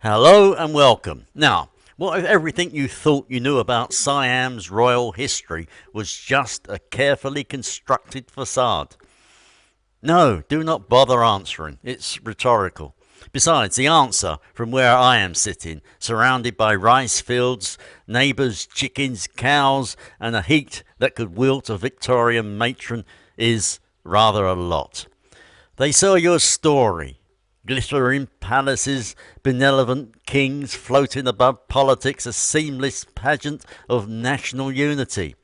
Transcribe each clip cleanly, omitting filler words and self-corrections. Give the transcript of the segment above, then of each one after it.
Hello and welcome. Now, what if everything you thought you knew about Siam's royal history was just a carefully constructed facade? No, do not bother answering. It's rhetorical. Besides, the answer from where I am sitting, surrounded by rice fields, neighbours, chickens, cows, and a heat that could wilt a Victorian matron, is rather a lot. They sell you a story. Glittering palaces, benevolent kings floating above politics, a seamless pageant of national unity.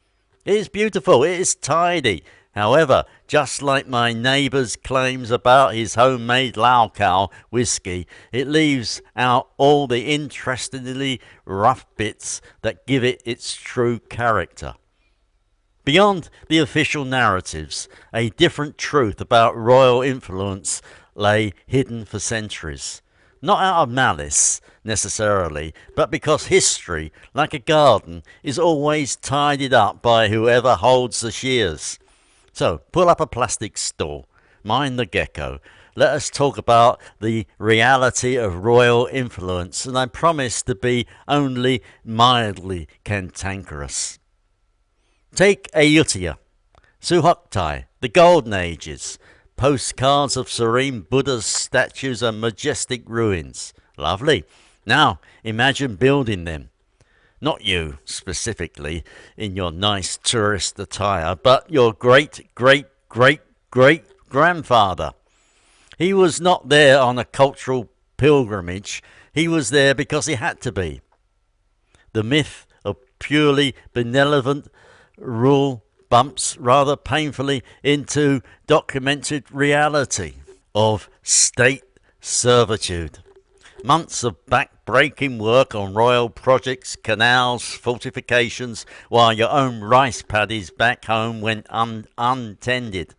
It is beautiful, it is tidy. However, just like my neighbour's claims about his homemade Lau Cow whisky, it leaves out all the interestingly rough bits that give it its true character. Beyond the official narratives, a different truth about royal influence lay hidden for centuries. Not out of malice, necessarily, but because history, like a garden, is always tidied up by whoever holds the shears. So, pull up a plastic stool, mind the gecko, let us talk about the reality of royal influence, and I promise to be only mildly cantankerous. Take Ayutthaya, Sukhotthai, the Golden Ages, postcards of serene Buddha's statues and majestic ruins. Lovely. Now imagine building them. Not you, specifically, in your nice tourist attire, but your great great great great grandfather. He was not there on a cultural pilgrimage, he was there because he had to be. The myth of purely benevolent rule bumps rather painfully into documented reality of state servitude. Months of back-breaking work on royal projects, canals, fortifications, while your own rice paddies back home went untended.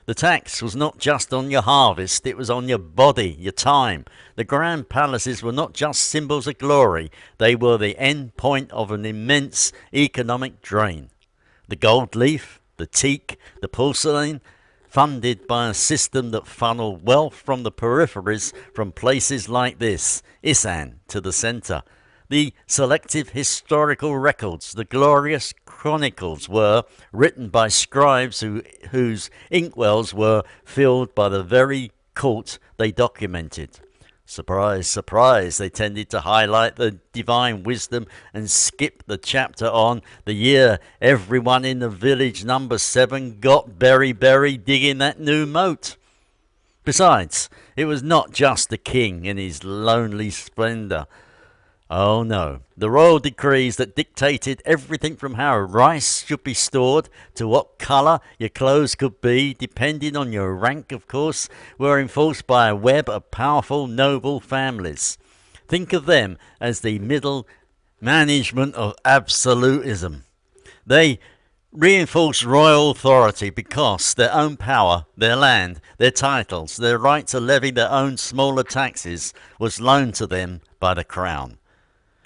The tax was not just on your harvest, it was on your body, your time. The grand palaces were not just symbols of glory, they were the end point of an immense economic drain. The gold leaf, the teak, the porcelain, funded by a system that funneled wealth from the peripheries from places like this, Isaan, to the centre. The selective historical records, the glorious chronicles, were written by scribes whose inkwells were filled by the very court they documented. Surprise, surprise, they tended to highlight the divine wisdom and skip the chapter on the year everyone in the village number 7 got berry digging that new moat. Besides, it was not just the king in his lonely splendour. Oh no, the royal decrees that dictated everything from how rice should be stored to what colour your clothes could be, depending on your rank of course, were enforced by a web of powerful noble families. Think of them as the middle management of absolutism. They reinforced royal authority because their own power, their land, their titles, their right to levy their own smaller taxes was loaned to them by the crown.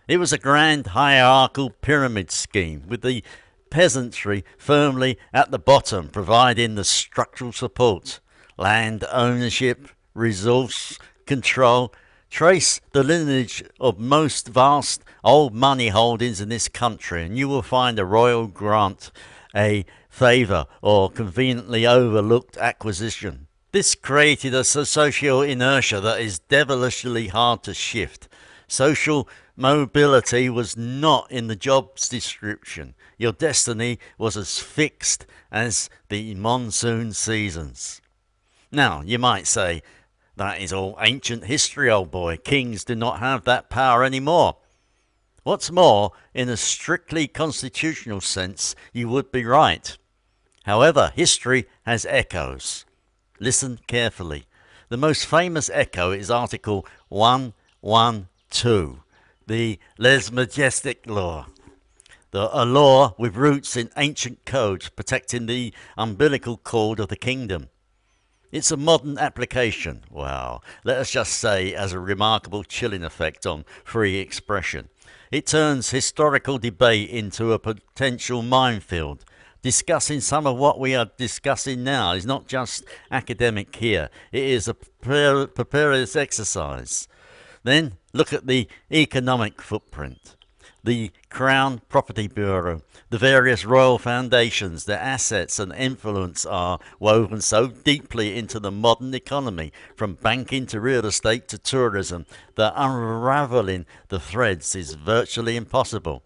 It was a grand hierarchical pyramid scheme, with the peasantry firmly at the bottom providing the structural support. Land ownership, resource control. Trace the lineage of most vast old money holdings in this country and you will find a royal grant, a favour, or conveniently overlooked acquisition. This created a social inertia that is devilishly hard to shift. Social mobility was not in the jobs description. Your destiny was as fixed as the monsoon seasons. Now, you might say, that is all ancient history, old boy. Kings do not have that power anymore. What's more, in a strictly constitutional sense, you would be right. However, history has echoes. Listen carefully. The most famous echo is Article 112. The Les Majestic Law, a law with roots in ancient codes protecting the umbilical cord of the kingdom. It's a modern application, well, let us just say has a remarkable chilling effect on free expression. It turns historical debate into a potential minefield. Discussing some of what we are discussing now is not just academic here, it is a precarious exercise. Then look at the economic footprint. The Crown Property Bureau, the various royal foundations, their assets and influence are woven so deeply into the modern economy, from banking to real estate to tourism, that unraveling the threads is virtually impossible.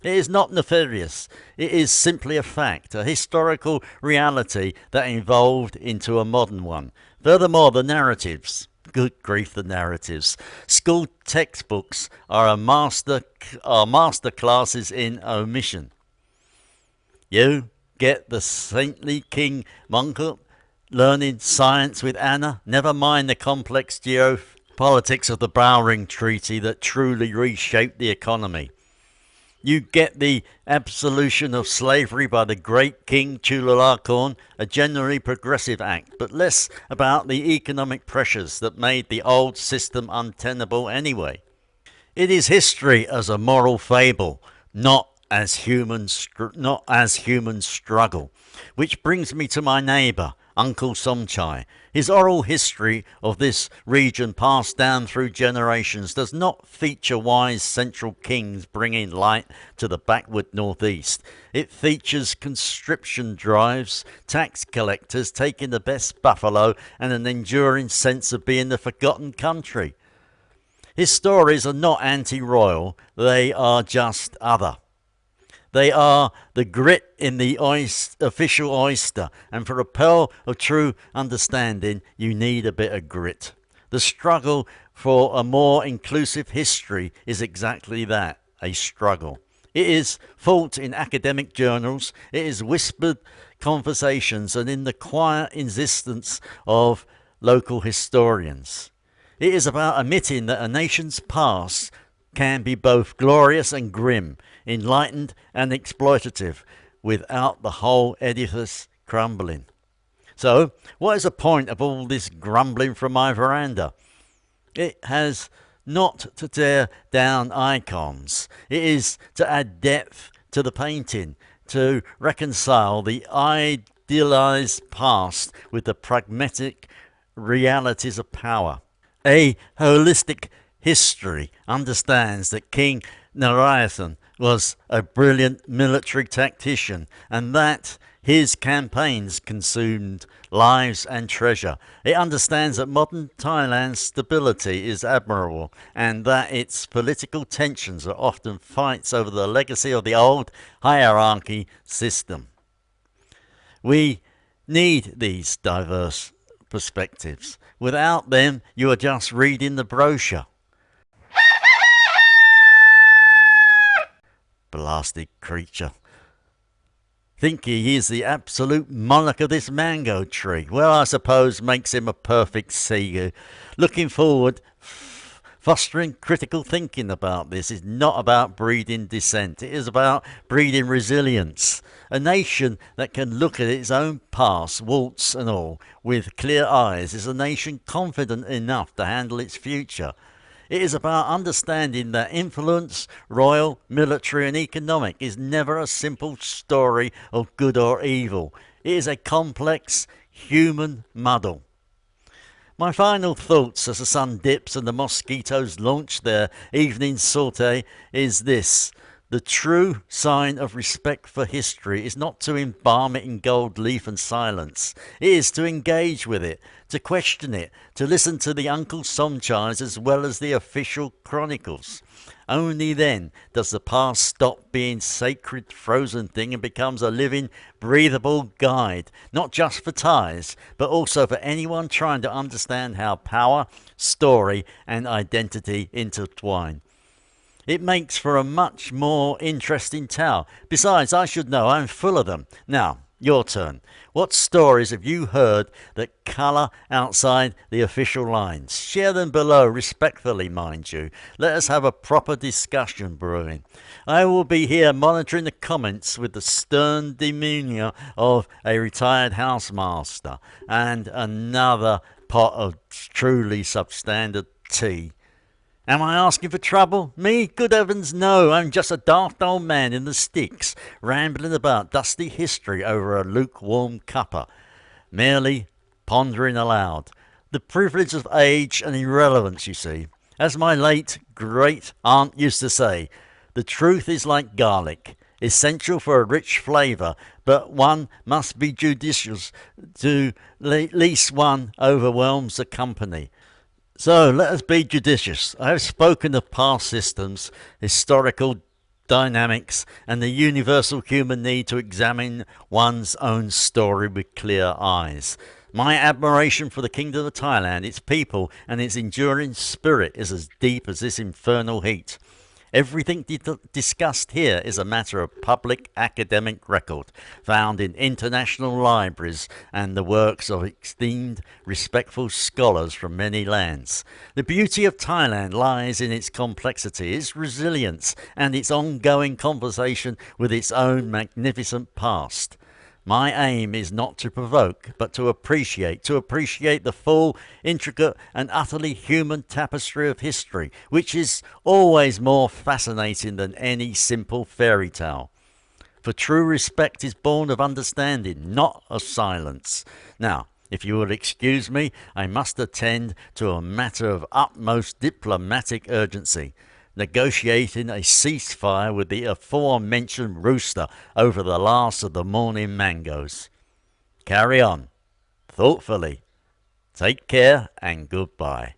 It is not nefarious. It is simply a fact, a historical reality that evolved into a modern one. Furthermore, the narratives. Good grief, the narratives. School textbooks are master classes in omission. You get the saintly King Mongkut learning science with Anna, never mind the complex geopolitics of the Bowring Treaty that truly reshaped the economy. You get the absolution of slavery by the great King Chulalongkorn, a generally progressive act, but less about the economic pressures that made the old system untenable anyway. It is history as a moral fable, not as human struggle. Which brings me to my neighbour, Uncle Somchai. His oral history of this region passed down through generations does not feature wise central kings bringing light to the backward northeast. It features conscription drives, tax collectors taking the best buffalo, and an enduring sense of being the forgotten country. His stories are not anti-royal, they are just other. They are the grit in the official oyster, and for a pearl of true understanding, you need a bit of grit. The struggle for a more inclusive history is exactly that, a struggle. It is fought in academic journals, it is whispered conversations, and in the quiet insistence of local historians. It is about admitting that a nation's past can be both glorious and grim, enlightened and exploitative, without the whole edifice crumbling. So, what is the point of all this grumbling from my veranda? It has not to tear down icons. It is to add depth to the painting, to reconcile the idealized past with the pragmatic realities of power. A holistic history understands that King Narayathan was a brilliant military tactician and that his campaigns consumed lives and treasure. It understands that modern Thailand's stability is admirable and that its political tensions are often fights over the legacy of the old hierarchy system. We need these diverse perspectives. Without them, you are just reading the brochure. Blasted creature. Think he is the absolute monarch of this mango tree. Well, I suppose makes him a perfect seer. Looking forward, fostering critical thinking about this is not about breeding dissent. It is about breeding resilience. A nation that can look at its own past, warts and all, with clear eyes is a nation confident enough to handle its future. It is about understanding that influence, royal, military and economic, is never a simple story of good or evil. It is a complex human muddle. My final thoughts as the sun dips and the mosquitoes launch their evening sortie is this. The true sign of respect for history is not to embalm it in gold leaf and silence. It is to engage with it, to question it, to listen to the Uncle Somchais as well as the official chronicles. Only then does the past stop being sacred frozen thing and becomes a living, breathable guide, not just for Thais, but also for anyone trying to understand how power, story and identity intertwine. It makes for a much more interesting tale. Besides, I should know, I'm full of them. Now, your turn. What stories have you heard that colour outside the official lines? Share them below, respectfully, mind you. Let us have a proper discussion brewing. I will be here monitoring the comments with the stern demeanour of a retired housemaster and another pot of truly substandard tea. Am I asking for trouble? Me? Good heavens, no. I'm just a daft old man in the sticks, rambling about dusty history over a lukewarm cuppa, merely pondering aloud. The privilege of age and irrelevance, you see. As my late great aunt used to say, the truth is like garlic, essential for a rich flavour, but one must be judicious to lest one overwhelms the company. So let us be judicious. I have spoken of past systems, historical dynamics, and the universal human need to examine one's own story with clear eyes. My admiration for the Kingdom of Thailand, its people, and its enduring spirit is as deep as this infernal heat. Everything discussed here is a matter of public academic record, found in international libraries and the works of esteemed, respectful scholars from many lands. The beauty of Thailand lies in its complexity, its resilience, and its ongoing conversation with its own magnificent past. My aim is not to provoke, but to appreciate the full, intricate, and utterly human tapestry of history, which is always more fascinating than any simple fairy tale. For true respect is born of understanding, not of silence. Now, if you will excuse me, I must attend to a matter of utmost diplomatic urgency, negotiating a ceasefire with the aforementioned rooster over the last of the morning mangoes. Carry on, thoughtfully. Take care and goodbye.